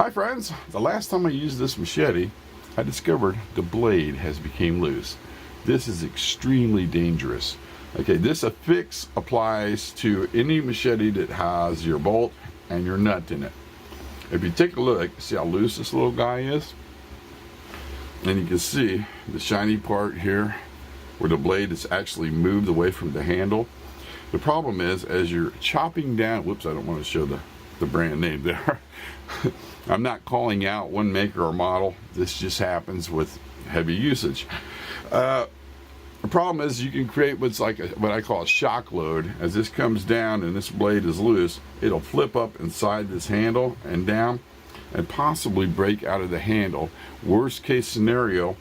Hi friends, the last time I used this machete, I discovered the blade has become loose. This is extremely dangerous. Okay, this affix applies to any machete that has your bolt and your nut in it. If you take a look, see how loose this little guy is? And you can see the shiny part here where the blade is actually moved away from the handle. The problem is, as you're chopping down, whoops, I don't want to show the brand name there. I'm not calling out one maker or model. This just happens with heavy usage. The problem is you can create what's like what I call a shock load. As this comes down and this blade is loose, it'll flip up inside this handle and down and possibly break out of the handle. Worst case scenario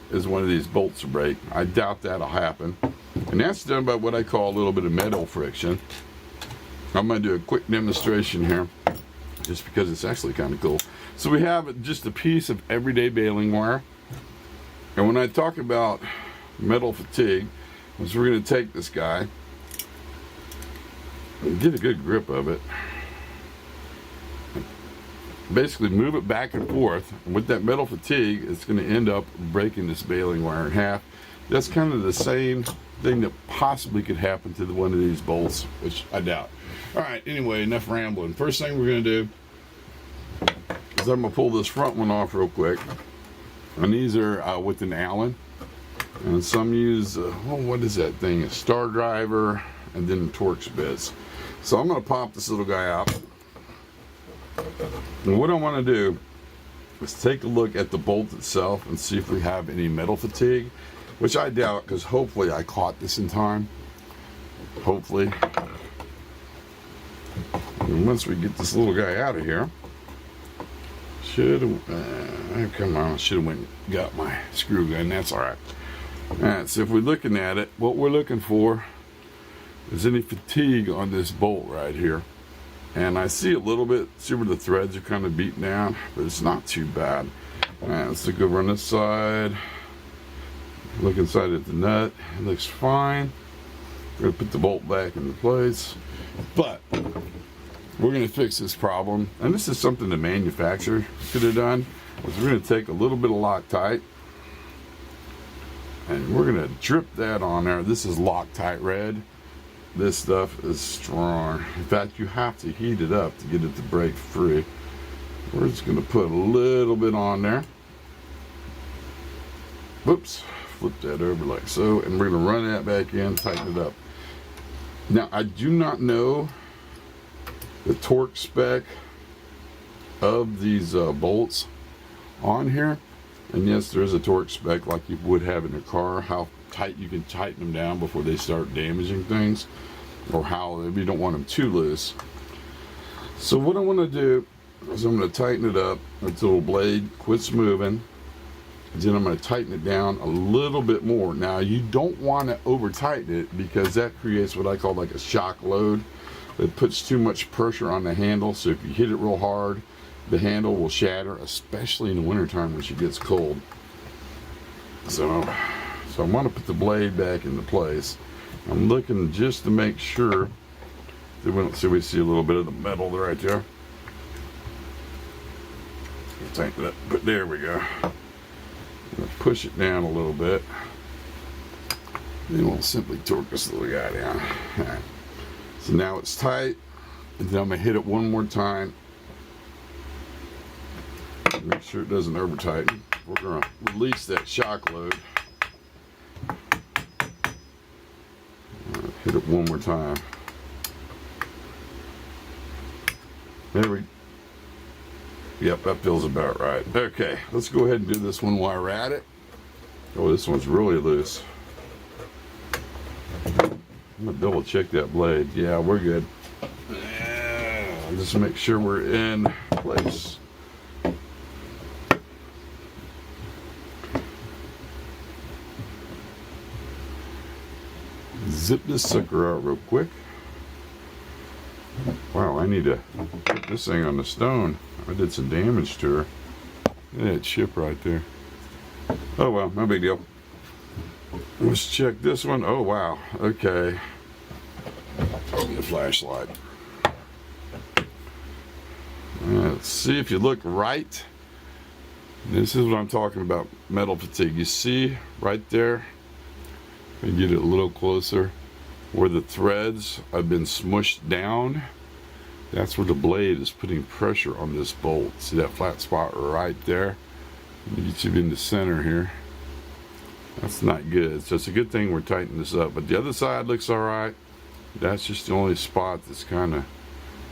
is one of these bolts will break. I doubt that'll happen. And that's done by what I call a little bit of metal friction. I'm going to do a quick demonstration here just because it's actually kind of cool. So we have just a piece of everyday baling wire. And when I talk about metal fatigue, is we're going to take this guy and get a good grip of it. Basically move it back and forth. And with that metal fatigue, it's going to end up breaking this baling wire in half. That's kind of the same thing that possibly could happen to one of these bolts, which I doubt. Alright, anyway, enough rambling. First thing we're going to do is I'm going to pull this front one off real quick. And these are with an Allen. And some use, what is that thing? A star driver and then Torx bits. So I'm going to pop this little guy out. And what I want to do is take a look at the bolt itself and see if we have any metal fatigue, which I doubt because hopefully I caught this in time. Hopefully. And once we get this little guy out of here, come on, I should have went and got my screw gun. That's all right. Alright, so if we're looking at it, what we're looking for is any fatigue on this bolt right here. And I see a little bit, see where the threads are kind of beaten down, but it's not too bad. Alright, let's look over on this side. Look inside at the nut. It looks fine. We're going to put the bolt back into place. But we're going to fix this problem. And this is something the manufacturer could have done. We're going to take a little bit of Loctite. And we're going to drip that on there. This is Loctite red. This stuff is strong. In fact, you have to heat it up to get it to break free. We're just going to put a little bit on there. Whoops. Flip that over like so. And we're going to run that back in, tighten it up. Now, I do not know the torque spec of these bolts on here. And yes, there is a torque spec like you would have in a car, how tight you can tighten them down before they start damaging things, or how you don't want them too loose. So what I want to do is I'm going to tighten it up until the blade quits moving. Then I'm going to tighten it down a little bit more. Now you don't want to over tighten it because that creates what I call like a shock load. It puts too much pressure on the handle, so if you hit it real hard, the handle will shatter, especially in the wintertime when she gets cold. So I want to put the blade back into place. I'm looking just to make sure that we see a little bit of the metal right there. Tighten it up, but there we go. I'm going to push it down a little bit. Then we'll simply torque this little guy down. All right. So now it's tight, and then I'm going to hit it one more time. Make sure it doesn't over tighten. We're going to release that shock load. Hit it one more time. There we go. Yep, that feels about right. Okay, let's go ahead and do this one while we're at it. Oh, this one's really loose. I'm going to double check that blade. Yeah, we're good. Just make sure we're in place. Zip this sucker out real quick. Wow, I need to put this thing on the stone. I did some damage to her. Look at that chip right there. Oh well, no big deal. Let's check this one. Oh wow, okay. Give me a flashlight. Let's see if you look right. This is what I'm talking about, metal fatigue. You see right there, and get it a little closer, where the threads have been smushed down. That's where the blade is putting pressure on this bolt. See that flat spot right there? Let me get you in the center here. That's not good. So it's a good thing we're tightening this up. But the other side looks all right. That's just the only spot that's kind of,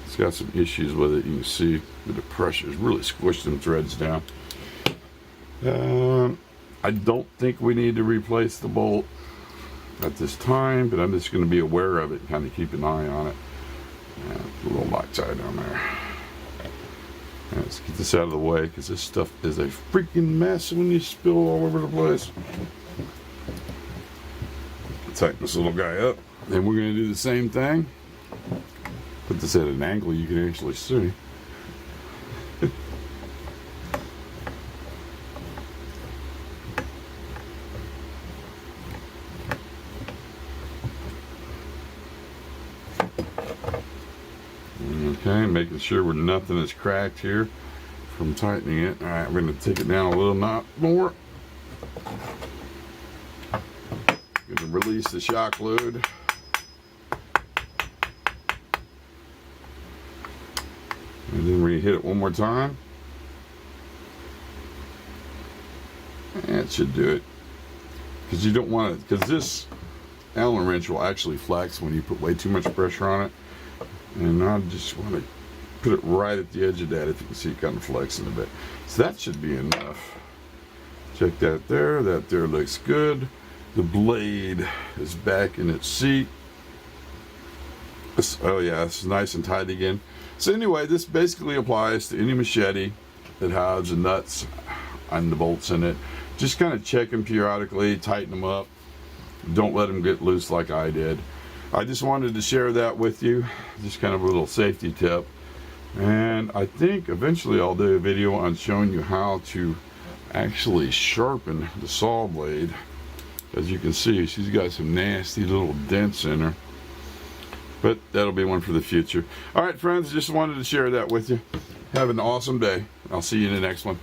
it's got some issues with it. You can see the pressure is really squished them threads down. I don't think we need to replace the bolt at this time, but I'm just going to be aware of it and kind of keep an eye on it. A little lock tie down there. Let's get this out of the way because this stuff is a freaking mess when you spill all over the place. Tighten this little guy up. Then we're going to do the same thing. Put this at an angle you can actually see. Okay, making sure nothing is cracked here from tightening it. All right, we're going to take it down a little knot more. Going to release the shock load. And then we're going to hit it one more time. That should do it. Because you don't want it, because this Allen wrench will actually flex when you put way too much pressure on it. And I just want to put it right at the edge of that. If you can see it kind of flexing a bit. So that should be enough. Check that there. That there looks good. The blade is back in its seat. Oh yeah, it's nice and tight again. So anyway, this basically applies to any machete that has the nuts and the bolts in it. Just kind of check them periodically, tighten them up. Don't let them get loose like I did. I just wanted to share that with you, just kind of a little safety tip. And I think eventually I'll do a video on showing you how to actually sharpen the saw blade. As you can see, she's got some nasty little dents in her. But that'll be one for the future. All right, friends, just wanted to share that with you. Have an awesome day. I'll see you in the next one.